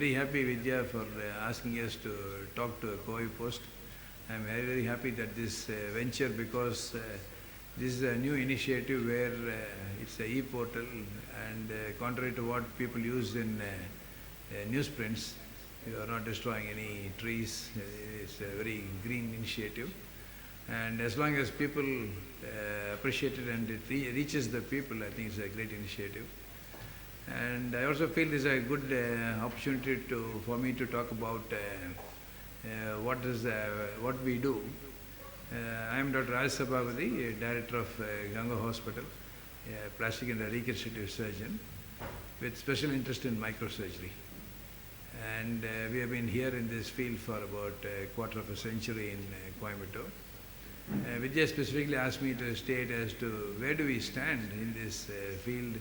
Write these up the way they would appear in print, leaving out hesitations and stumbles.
very happy, Vidya, for asking us to talk to a Koi Post. I'm very, very happy that this venture, because this is a new initiative where it's a e-portal, and contrary to what people use in newsprints, you are not destroying any trees. It's a very green initiative. And as long as people appreciate it and it reaches the people, I think it's a great initiative. And I also feel this is a good opportunity for me to talk about what we do. I am Dr. Sabapathy, Director of Ganga Hospital, plastic and reconstructive surgeon with special interest in microsurgery. And we have been here in this field for about a quarter of a century in Coimbatore. Vidya specifically asked me to state as to where do we stand in this field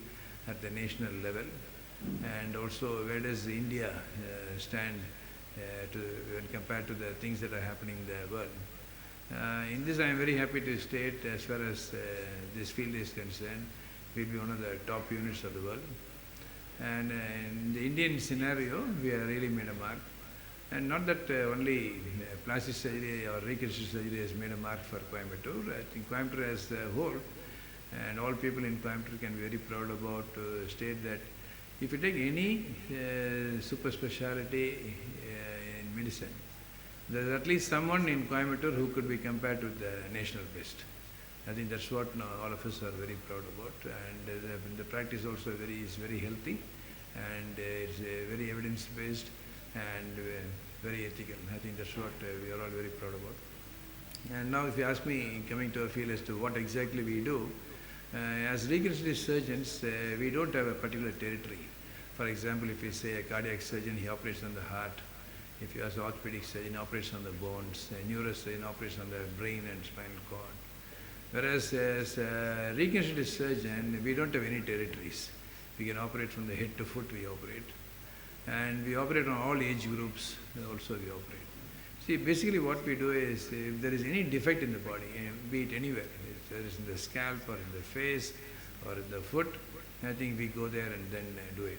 at the national level, and also where does India stand when compared to the things that are happening in the world. In this I am very happy to state, as far as this field is concerned, we will be one of the top units of the world. And in the Indian scenario, we have really made a mark. And not that only plastic surgery or reconstructive surgery has made a mark for Coimbatore. I think Coimbatore as a whole, and all people in Coimbatore can be very proud about to state that if you take any super speciality in medicine, there is at least someone in Coimbatore who could be compared to the national best. I think that's what all of us are very proud about, and the practice also is very healthy, and it's very evidence-based and very ethical. I think that's what we are all very proud about. And now if you ask me, coming to a field as to what exactly we do, as reconstructive surgeons, we don't have a particular territory. For example, if you say a cardiac surgeon, he operates on the heart. If you ask an orthopedic surgeon, he operates on the bones. A neurosurgeon operates on the brain and spinal cord. Whereas as a reconstructive surgeon, we don't have any territories. We can operate from the head to foot, we operate. And we operate on all age groups, also we operate. See, basically what we do is, if there is any defect in the body, be it anywhere, if there is in the scalp or in the face or in the foot, I think we go there and then do it.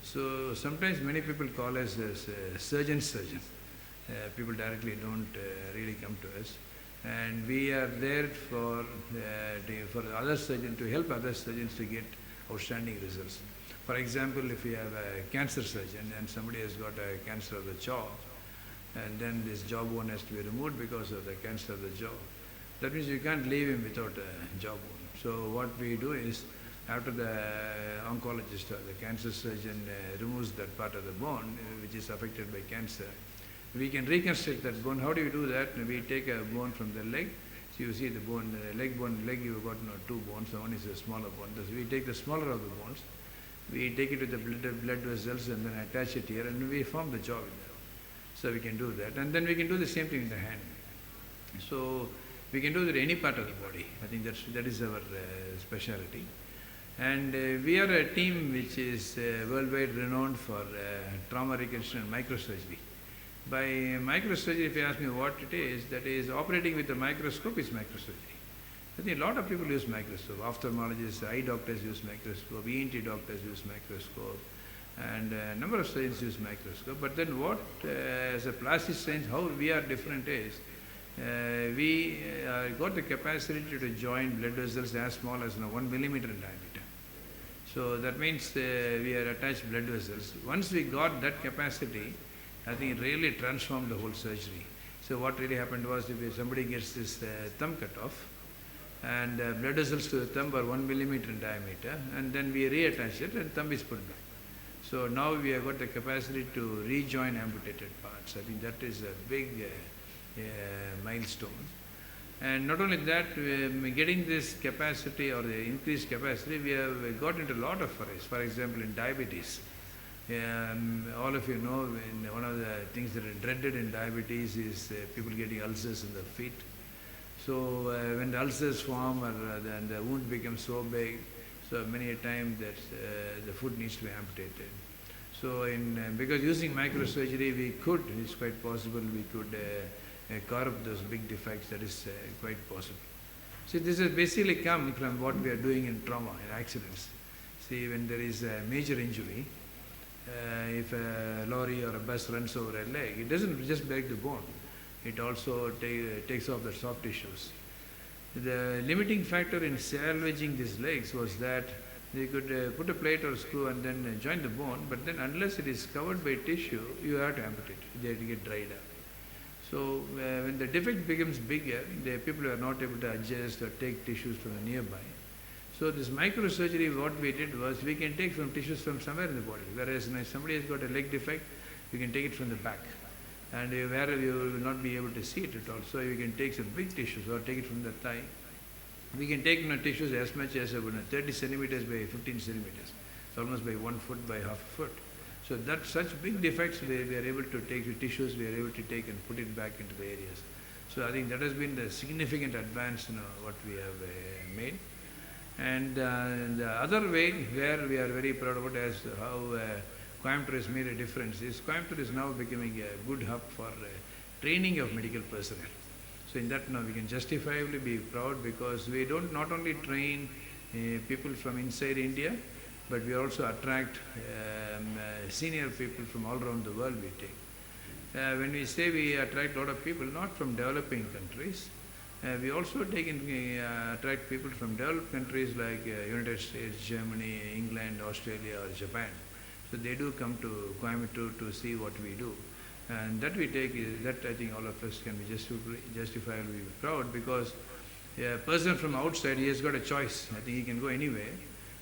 So sometimes many people call us as surgeon. People directly don't really come to us. And we are there for other surgeons, to help other surgeons to get outstanding results. For example, if you have a cancer surgeon and somebody has got a cancer of the jaw, and then this jawbone has to be removed because of the cancer of the jaw, that means you can't leave him without a jawbone. So what we do is, after the oncologist or the cancer surgeon removes that part of the bone which is affected by cancer, we can reconstruct that bone. How do you do that? We take a bone from the leg. So you see the bone, leg you've got two bones. One is a smaller bone. So we take the smaller of the bones, we take it with the blood vessels and then attach it here, and we form the jaw with that. So we can do that. And then we can do the same thing in the hand. So we can do that any part of the body. I think that is our specialty. And we are a team which is worldwide renowned for trauma reconstruction and microsurgery. By microsurgery, if you ask me what it is, that is operating with a microscope is microsurgery. I think a lot of people use microscope. Ophthalmologists, eye doctors use microscope, ENT doctors use microscope, and a number of surgeons use microscope. But then what, as a plastic surgeon, how we are different is, we got the capacity to join blood vessels as small as 1 millimeter in diameter. So that means we are attached blood vessels. Once we got that capacity, I think it really transformed the whole surgery. So what really happened was, if somebody gets this thumb cut off, and blood vessels to the thumb are 1 millimeter in diameter, and then we reattach it and thumb is put back. So now we have got the capacity to rejoin amputated parts. I think that is a big milestone. And not only that, getting this capacity or the increased capacity, we have got into a lot of forays. For example, in diabetes. All of you know, one of the things that are dreaded in diabetes is people getting ulcers in the feet. So when the ulcers form, or then the wound becomes so big, so many a time that the foot needs to be amputated. So because using microsurgery, we could, it's quite possible, we could carve up those big defects. That is quite possible. See, this has basically come from what we are doing in trauma, in accidents. See, when there is a major injury, If a lorry or a bus runs over a leg, it doesn't just break the bone, it also takes off the soft tissues. The limiting factor in salvaging these legs was that they could put a plate or screw and then join the bone, but then unless it is covered by tissue, you have to amputate. They have to get dried up. So when the defect becomes bigger, the people are not able to adjust or take tissues from the nearby. So this microsurgery, what we did was we can take from tissues from somewhere in the body. Whereas if somebody has got a leg defect, you can take it from the back. And where you will not be able to see it at all. So you can take some big tissues or take it from the thigh. We can take tissues as much as 30 centimeters by 15 centimeters. It's almost by 1 foot by half a foot. So that such big defects we are able to take the tissues, we are able to take and put it back into the areas. So I think that has been the significant advance what we have made. And the other way where we are very proud about as how Coimbatore has made a difference is Coimbatore is now becoming a good hub for training of medical personnel. So in that now we can justifiably be proud because we don't not only train people from inside India, but we also attract senior people from all around the world we take. When we say we attract a lot of people, not from developing countries, we also attract people from developed countries like United States, Germany, England, Australia or Japan. So they do come to Coimbatore to see what we do. And that we take, that I think all of us can be justifiably proud because a person from outside, he has got a choice. I think he can go anywhere.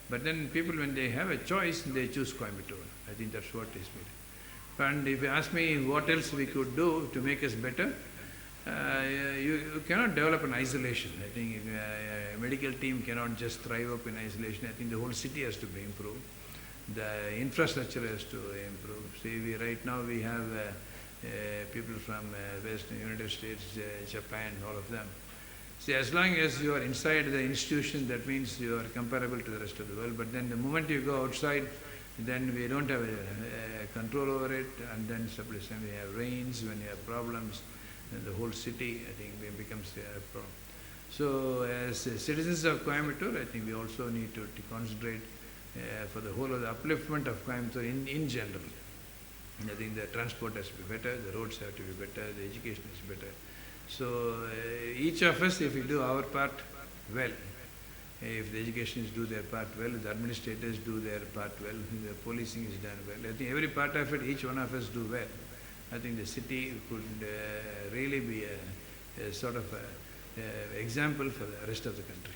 But then people, when they have a choice, they choose Coimbatore. I think that's what is made. And if you ask me what else we could do to make us better, you cannot develop an isolation. I think a medical team cannot just thrive up in isolation. I think the whole city has to be improved. The infrastructure has to improve. See, right now we have people from West, United States, Japan, all of them. See, as long as you are inside the institution, that means you are comparable to the rest of the world. But then the moment you go outside, then we don't have a control over it. And then when we have rains, when you have problems, then the whole city, I think, becomes a problem. So as citizens of Coimbatore, I think we also need to concentrate for the whole of the upliftment of Coimbatore in general. I think the transport has to be better, the roads have to be better, the education is better. So each of us, if we do our part well, if the educationists do their part well, the administrators do their part well, the policing is done well, I think every part of it, each one of us do well. I think the city could really be a sort of example for the rest of the country.